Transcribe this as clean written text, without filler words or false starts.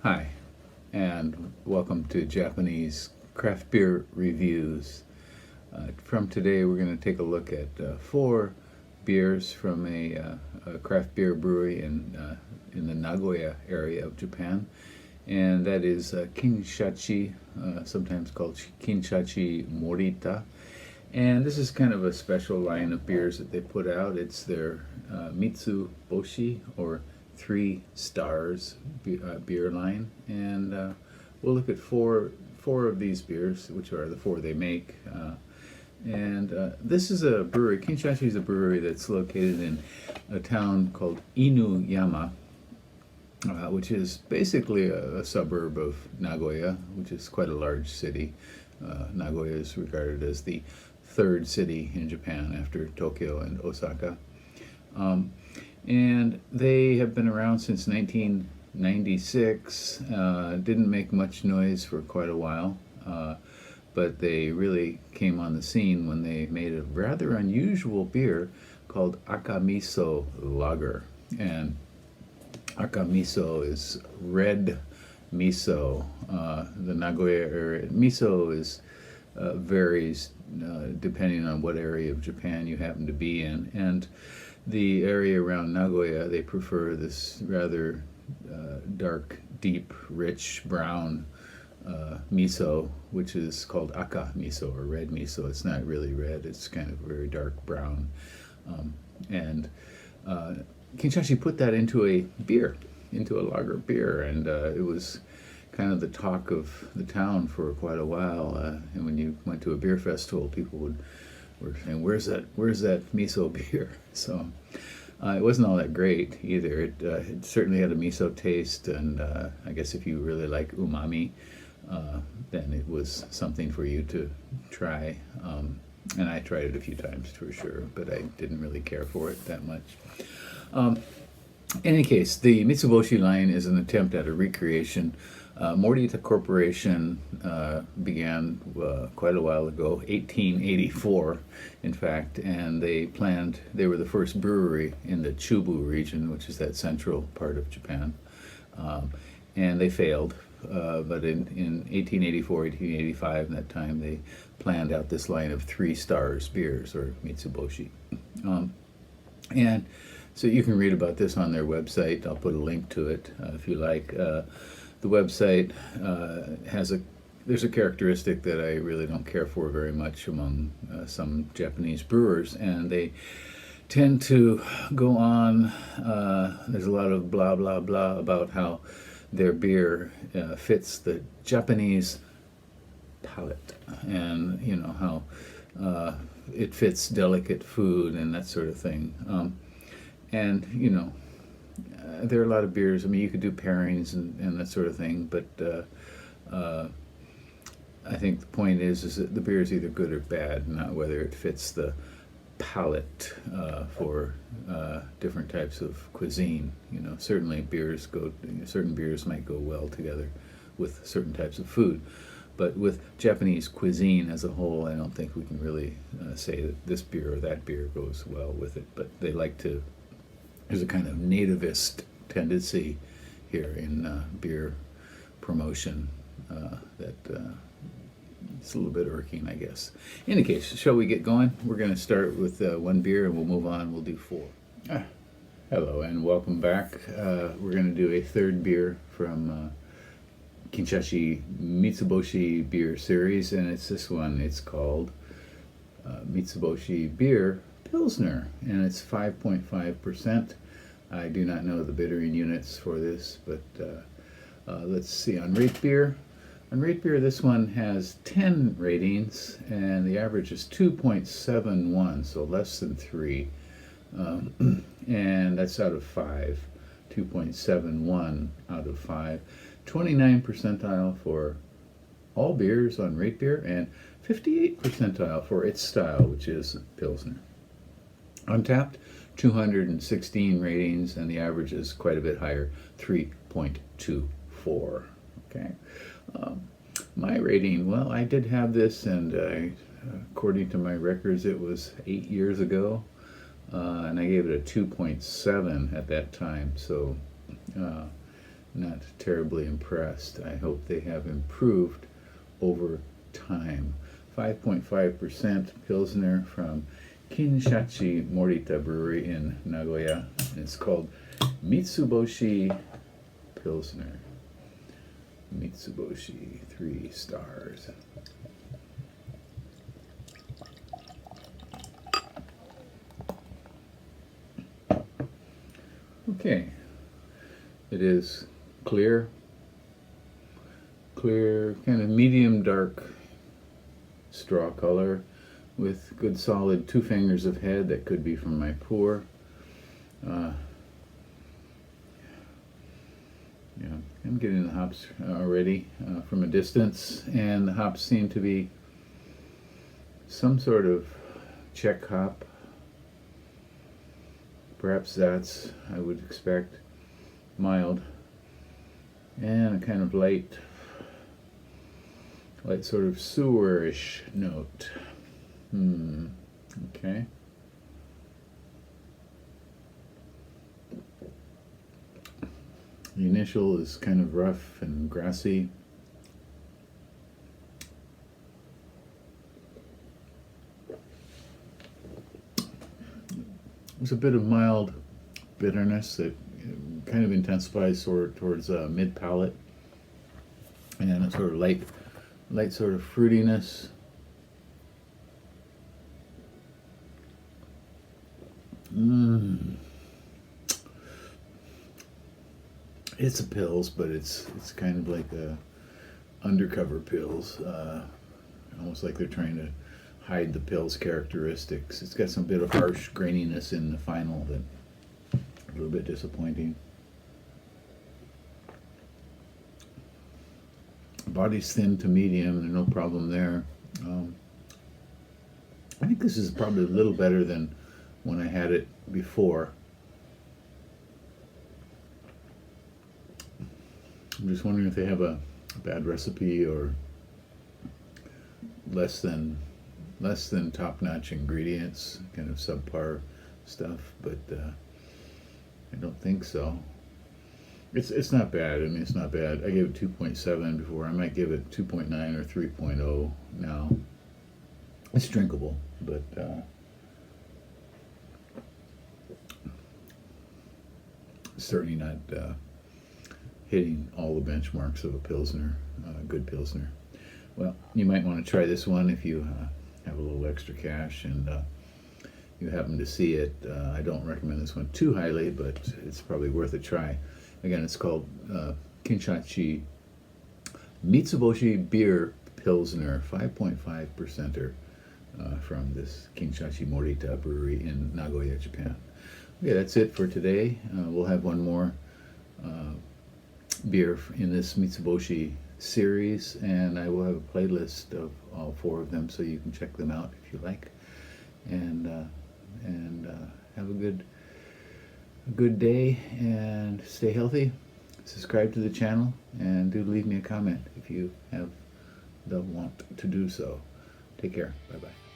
Hi, and welcome to Japanese craft beer reviews. From today, we're going to take a look at four beers from a craft beer brewery in the Nagoya area of Japan, and that is Kinshachi, sometimes called Kinshachi Morita. And this is kind of a special line of beers that they put out. It's their Mitsuboshi, or 3 stars beer line, and we'll look at four of these beers, which are the four they make. This is a brewery. Kinshachi is a brewery that's located in a town called Inuyama, which is basically a suburb of Nagoya, which is quite a large city. Nagoya is regarded as the third city in Japan after Tokyo and Osaka. And they have been around since 1996. Didn't make much noise for quite a while, but they really came on the scene when they made a rather unusual beer called Akamiso Lager. And Akamiso is red miso. The Nagoya area, miso varies depending on what area of Japan you happen to be in. And the area around Nagoya, they prefer this rather dark, deep, rich brown miso, which is called aka miso, or red miso. It's not really red, it's kind of very dark brown. Kinshachi put that into a beer, into a lager beer, and it was kind of the talk of the town for quite a while. And when you went to a beer festival, people were saying, "Where's that miso beer?" So it wasn't all that great either. It certainly had a miso taste, and I guess if you really like umami, then it was something for you to try. And I tried it a few times for sure, but I didn't really care for it that much. In any case, the Mitsuboshi line is an attempt at a recreation. Morita Corporation began quite a while ago, 1884, in fact, and they were the first brewery in the Chubu region, which is that central part of Japan, and they failed. But in 1884, 1885, in that time, they planned out this line of 3 stars beers, or Mitsuboshi. And so you can read about this on their website. I'll put a link to it if you like. The website there's a characteristic that I really don't care for very much among some Japanese brewers, and they tend to go on. There's a lot of blah blah blah about how their beer fits the Japanese palate, and how it fits delicate food and that sort of thing. There are a lot of beers. I mean, you could do pairings and that sort of thing, but I think the point is that the beer is either good or bad, not whether it fits the palate for different types of cuisine. Certainly certain beers might go well together with certain types of food, but with Japanese cuisine as a whole, I don't think we can really say that this beer or that beer goes well with it. But they like to. There's a kind of nativist tendency here in beer promotion that it's a little bit irking, I guess. In any case, shall we get going? We're going to start with one beer, and we'll move on. We'll do 4. Hello, and welcome back. We're going to do a third beer from Kinshachi Mitsuboshi beer series, and it's this one. It's called Mitsuboshi Beer Pilsner, and it's 5.5%. I do not know the bittering units for this, but let's see. On RateBeer, this one has 10 ratings, and the average is 2.71, so less than 3, and that's out of 5. 2.71 out of 5. 29 percentile for all beers on RateBeer, and 58 percentile for its style, which is Pilsner. Untapped, 216 ratings, and the average is quite a bit higher, 3.24. Okay. My rating, well, I did have this, and according to my records, it was 8 years ago, and I gave it a 2.7 at that time. So not terribly impressed. I hope they have improved over time. 5.5% Pilsner from Kinshachi Morita Brewery in Nagoya. And it's called Mitsuboshi Pilsner. Mitsuboshi, 3 stars. Okay, it is clear, kind of medium dark straw color with good solid 2 fingers of head. That could be from my pour. Yeah, I'm getting the hops already from a distance, and the hops seem to be some sort of Czech hop. Perhaps that's, I would expect, mild, and a kind of light sort of sewerish note. Okay. The initial is kind of rough and grassy. There's a bit of mild bitterness that kind of intensifies towards mid palate, and a sort of light sort of fruitiness. It's a Pils, but it's kind of like a undercover Pils, almost like they're trying to hide the Pils characteristics. It's got some bit of harsh graininess in the final that a little bit disappointing. Body's thin to medium, there's no problem there. I think this is probably a little better than when I had it before. I'm just wondering if they have a bad recipe or less than top-notch ingredients, kind of subpar stuff, but I don't think so. It's not bad. I mean, it's not bad. I gave it 2.7 before. I might give it 2.9 or 3.0 now. It's drinkable, but certainly not hitting all the benchmarks of a Pilsner, good Pilsner. Well, you might want to try this one if you have a little extra cash and you happen to see it. I don't recommend this one too highly, but it's probably worth a try. Again, it's called Kinshachi Mitsuboshi Beer Pilsner, 5.5%er from this Kinshachi Morita Brewery in Nagoya, Japan. Okay, that's it for today. We'll have one more beer in this Mitsuboshi series, and I will have a playlist of all 4 of them, so you can check them out if you like, and have a good day and stay healthy. Subscribe to the channel and do leave me a comment if you have the want to do so. Take care. Bye bye.